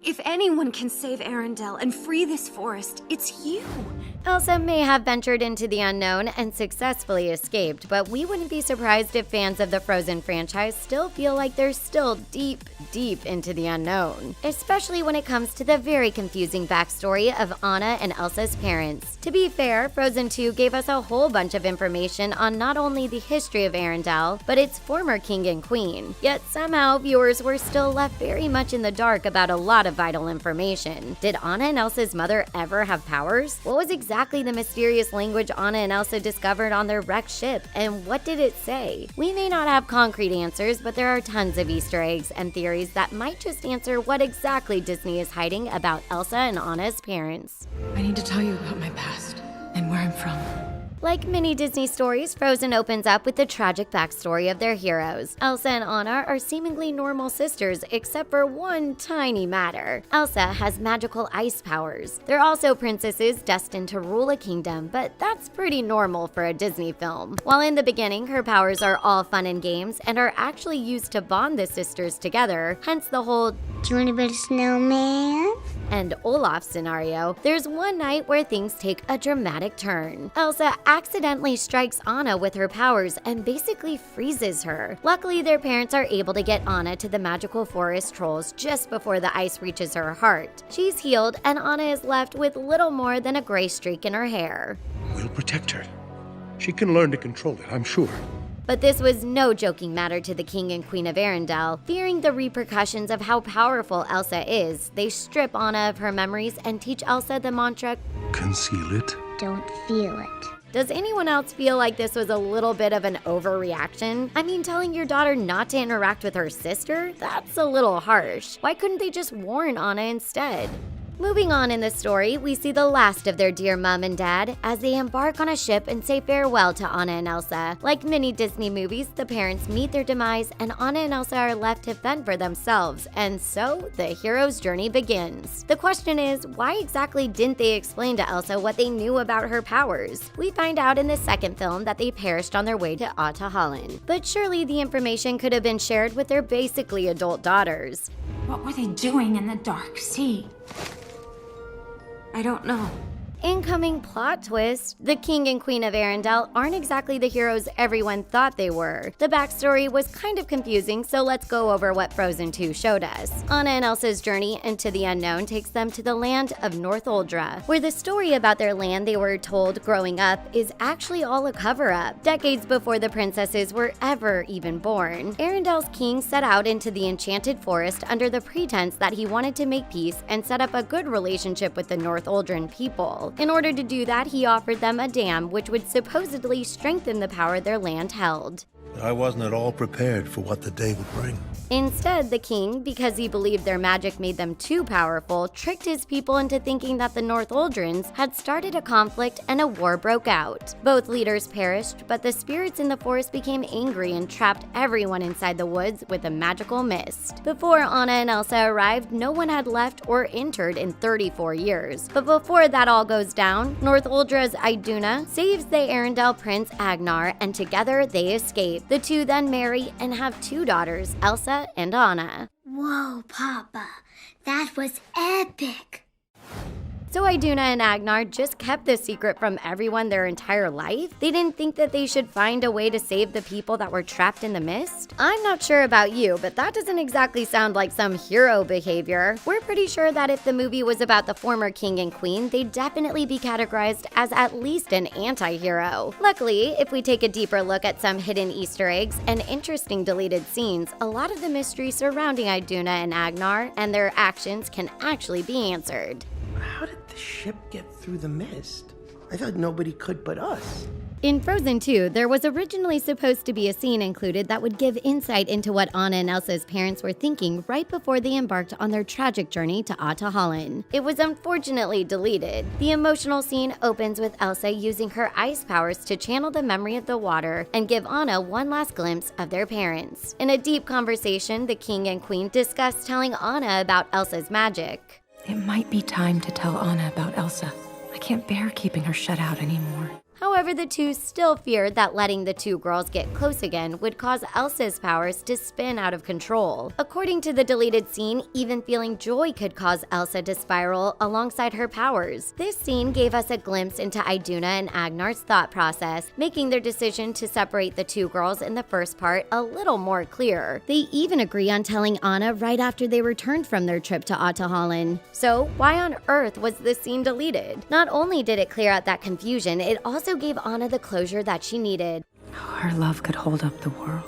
If anyone can save Arendelle and free this forest, it's you. Elsa may have ventured into the unknown and successfully escaped, but we wouldn't be surprised if fans of the Frozen franchise still feel like they're still deep into the unknown, especially when it comes to the very confusing backstory of Anna and Elsa's parents. To be fair, Frozen 2 gave us a whole bunch of information on not only the history of Arendelle, but its former king and queen. Yet somehow, viewers were still left very much in the dark about a lot of vital information. Did Anna and Elsa's mother ever have powers? What was exactly the mysterious language Anna and Elsa discovered on their wrecked ship, and what did it say? We may not have concrete answers, but there are tons of Easter eggs and theories that might just answer what exactly Disney is hiding about Elsa and Anna's parents. I need to tell you about my past and where I'm from. Like many Disney stories, Frozen opens up with the tragic backstory of their heroes. Elsa and Anna are seemingly normal sisters, except for one tiny matter. Elsa has magical ice powers. They're also princesses destined to rule a kingdom, but that's pretty normal for a Disney film. While in the beginning, her powers are all fun and games and are actually used to bond the sisters together, hence the whole "Do you want to build a snowman?" and Olaf scenario, there's one night where things take a dramatic turn. Elsa accidentally strikes Anna with her powers and basically freezes her. Luckily, their parents are able to get Anna to the magical forest trolls just before the ice reaches her heart. She's healed, and Anna is left with little more than a gray streak in her hair. We'll protect her. She can learn to control it, I'm sure. But this was no joking matter to the King and Queen of Arendelle. Fearing the repercussions of how powerful Elsa is, they strip Anna of her memories and teach Elsa the mantra, Conceal it. Don't feel it. Does anyone else feel like this was a little bit of an overreaction? I mean, telling your daughter not to interact with her sister? That's a little harsh. Why couldn't they just warn Anna instead? Moving on in the story, we see the last of their dear mom and dad as they embark on a ship and say farewell to Anna and Elsa. Like many Disney movies, the parents meet their demise and Anna and Elsa are left to fend for themselves, and so the hero's journey begins. The question is, why exactly didn't they explain to Elsa what they knew about her powers? We find out in the second film that they perished on their way to Ata Holland, but surely the information could have been shared with their basically adult daughters. What were they doing in the dark sea? I don't know. Incoming plot twist, the King and Queen of Arendelle aren't exactly the heroes everyone thought they were. The backstory was kind of confusing, so let's go over what Frozen 2 showed us. Anna and Elsa's journey into the unknown takes them to the land of North Uldra, where the story about their land they were told growing up is actually all a cover-up, decades before the princesses were ever even born. Arendelle's king set out into the enchanted forest under the pretense that he wanted to make peace and set up a good relationship with the North Uldran people. In order to do that, he offered them a dam which would supposedly strengthen the power their land held. I wasn't at all prepared for what the day would bring. Instead, the king, because he believed their magic made them too powerful, tricked his people into thinking that the North Uldrans had started a conflict and a war broke out. Both leaders perished, but the spirits in the forest became angry and trapped everyone inside the woods with a magical mist. Before Anna and Elsa arrived, no one had left or entered in 34 years. But before that all goes down, North Uldra's Iduna saves the Arendelle prince Agnar, and together they escape. The two then marry and have two daughters, Elsa and Anna. Whoa, Papa. That was epic. So Iduna and Agnar just kept this secret from everyone their entire life? They didn't think that they should find a way to save the people that were trapped in the mist? I'm not sure about you, but that doesn't exactly sound like some hero behavior. We're pretty sure that if the movie was about the former king and queen, they'd definitely be categorized as at least an anti-hero. Luckily, if we take a deeper look at some hidden Easter eggs and interesting deleted scenes, a lot of the mystery surrounding Iduna and Agnar and their actions can actually be answered. How did the ship get through the mist? I thought nobody could but us. In Frozen 2, there was originally supposed to be a scene included that would give insight into what Anna and Elsa's parents were thinking right before they embarked on their tragic journey to Ata Holland. It was unfortunately deleted. The emotional scene opens with Elsa using her ice powers to channel the memory of the water and give Anna one last glimpse of their parents. In a deep conversation, the king and queen discuss telling Anna about Elsa's magic. It might be time to tell Anna about Elsa. I can't bear keeping her shut out anymore. However, the two still feared that letting the two girls get close again would cause Elsa's powers to spin out of control. According to the deleted scene, even feeling joy could cause Elsa to spiral alongside her powers. This scene gave us a glimpse into Iduna and Agnar's thought process, making their decision to separate the two girls in the first part a little more clear. They even agree on telling Anna right after they returned from their trip to Ahtohallan. So why on earth was this scene deleted? Not only did it clear out that confusion, it also gave Anna the closure that she needed. Her love could hold up the world.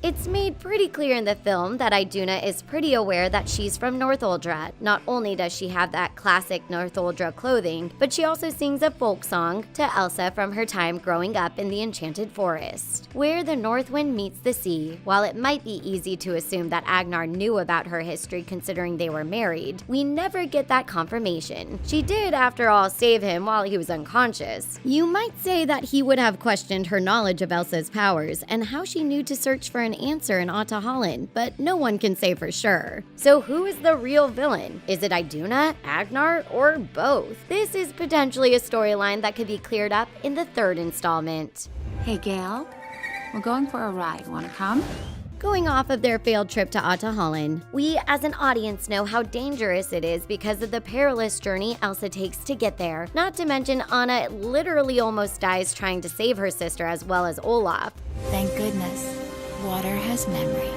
It's made pretty clear in the film that Iduna is pretty aware that she's from Northuldra. Not only does she have that classic Northuldra clothing, but she also sings a folk song to Elsa from her time growing up in the Enchanted Forest, where the north wind meets the sea. While it might be easy to assume that Agnar knew about her history considering they were married, we never get that confirmation. She did, after all, save him while he was unconscious. You might say that he would have questioned her knowledge of Elsa's powers and how she knew to search for an answer in Ahtohallan, but no one can say for sure. So who is the real villain? Is it Iduna, Agnar, or both? This is potentially a storyline that could be cleared up in the third installment. Hey, Gail, we're going for a ride. Want to come? Going off of their failed trip to Ahtohallan, we as an audience know how dangerous it is because of the perilous journey Elsa takes to get there. Not to mention Anna literally almost dies trying to save her sister as well as Olaf. Thank goodness. Water has memory.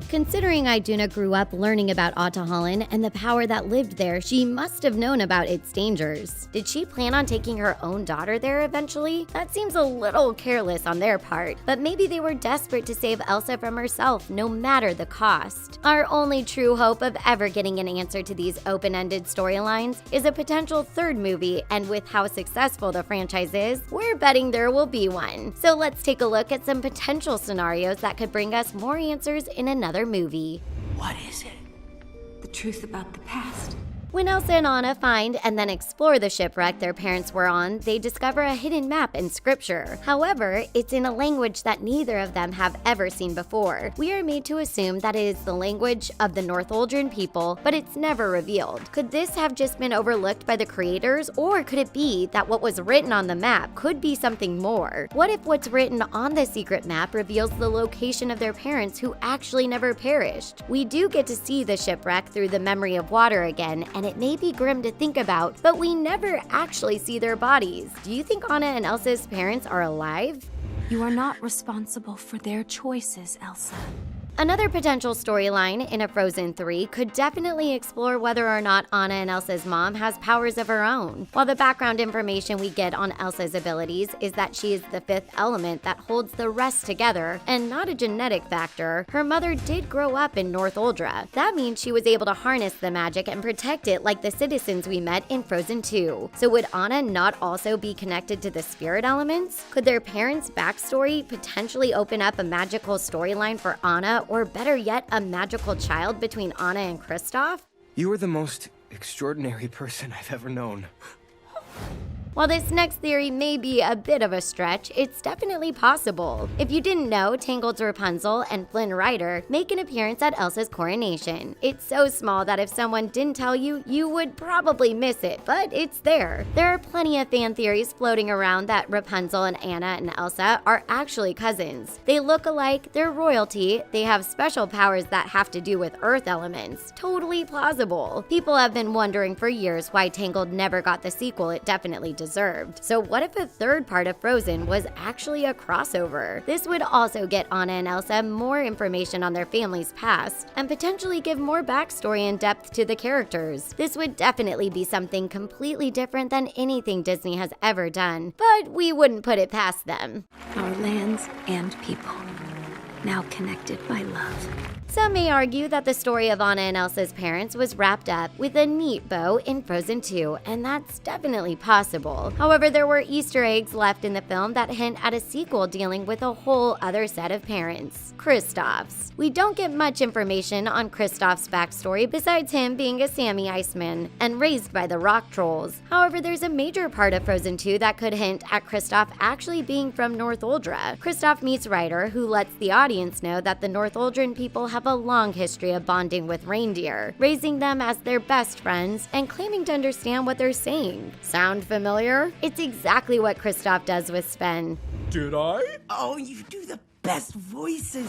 Considering Iduna grew up learning about Ahtohallan and the power that lived there, she must have known about its dangers. Did she plan on taking her own daughter there eventually? That seems a little careless on their part, but maybe they were desperate to save Elsa from herself, no matter the cost. Our only true hope of ever getting an answer to these open-ended storylines is a potential third movie, and with how successful the franchise is, we're betting there will be one. So let's take a look at some potential scenarios that could bring us more answers in another movie. What is it? The truth about the past. When Elsa and Anna find and then explore the shipwreck their parents were on, they discover a hidden map in scripture. However, it's in a language that neither of them have ever seen before. We are made to assume that it is the language of the Northuldran people, but it's never revealed. Could this have just been overlooked by the creators, or could it be that what was written on the map could be something more? What if what's written on the secret map reveals the location of their parents who actually never perished? We do get to see the shipwreck through the memory of water again, and it may be grim to think about, but we never actually see their bodies. Do you think Anna and Elsa's parents are alive? You are not responsible for their choices, Elsa. Another potential storyline in a Frozen 3 could definitely explore whether or not Anna and Elsa's mom has powers of her own. While the background information we get on Elsa's abilities is that she is the fifth element that holds the rest together and not a genetic factor, her mother did grow up in Northuldra. That means she was able to harness the magic and protect it like the citizens we met in Frozen 2. So would Anna not also be connected to the spirit elements? Could their parents' backstory potentially open up a magical storyline for Anna, or better yet, a magical child between Anna and Kristoff? You are the most extraordinary person I've ever known. While this next theory may be a bit of a stretch, it's definitely possible. If you didn't know, Tangled's Rapunzel and Flynn Rider make an appearance at Elsa's coronation. It's so small that if someone didn't tell you, you would probably miss it, but it's there. There are plenty of fan theories floating around that Rapunzel and Anna and Elsa are actually cousins. They look alike, they're royalty, they have special powers that have to do with earth elements. Totally plausible. People have been wondering for years why Tangled never got the sequel it definitely deserved. So what if a third part of Frozen was actually a crossover? This would also get Anna and Elsa more information on their family's past and potentially give more backstory and depth to the characters. This would definitely be something completely different than anything Disney has ever done, but we wouldn't put it past them. Our lands and people, now connected by love. Some may argue that the story of Anna and Elsa's parents was wrapped up with a neat bow in Frozen 2, and that's definitely possible. However, there were Easter eggs left in the film that hint at a sequel dealing with a whole other set of parents, Kristoff's. We don't get much information on Kristoff's backstory besides him being a Sammy Iceman and raised by the rock trolls. However, there's a major part of Frozen 2 that could hint at Kristoff actually being from Northuldra. Kristoff meets Ryder, who lets the audience know that the Northuldran people have have a long history of bonding with reindeer, raising them as their best friends and claiming to understand what they're saying. Sound familiar? It's exactly what Kristoff does with Sven. Did I? Oh, you do the best voices.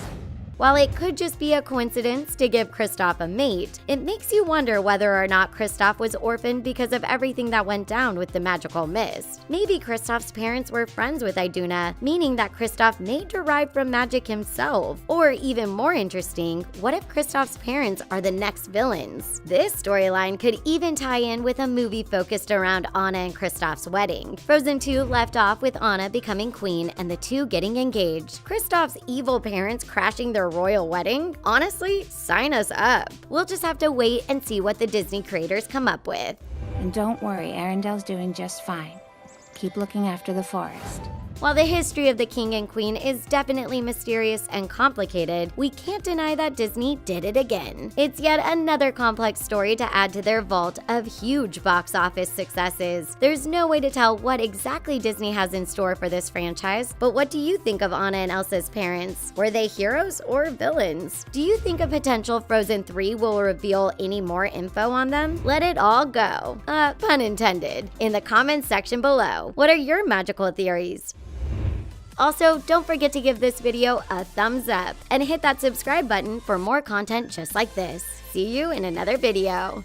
While it could just be a coincidence to give Kristoff a mate, it makes you wonder whether or not Kristoff was orphaned because of everything that went down with the magical mist. Maybe Kristoff's parents were friends with Iduna, meaning that Kristoff may derive from magic himself. Or even more interesting, what if Kristoff's parents are the next villains? This storyline could even tie in with a movie focused around Anna and Kristoff's wedding. Frozen 2 left off with Anna becoming queen and the two getting engaged. Kristoff's evil parents crashing their royal wedding? Honestly, sign us up. We'll just have to wait and see what the Disney creators come up with. And don't worry, Arendelle's doing just fine. Keep looking after the forest. While the history of the king and queen is definitely mysterious and complicated, we can't deny that Disney did it again. It's yet another complex story to add to their vault of huge box office successes. There's no way to tell what exactly Disney has in store for this franchise, but what do you think of Anna and Elsa's parents? Were they heroes or villains? Do you think a potential Frozen 3 will reveal any more info on them? Let it all go, pun intended, in the comments section below. What are your magical theories? Also, don't forget to give this video a thumbs up and hit that subscribe button for more content just like this. See you in another video.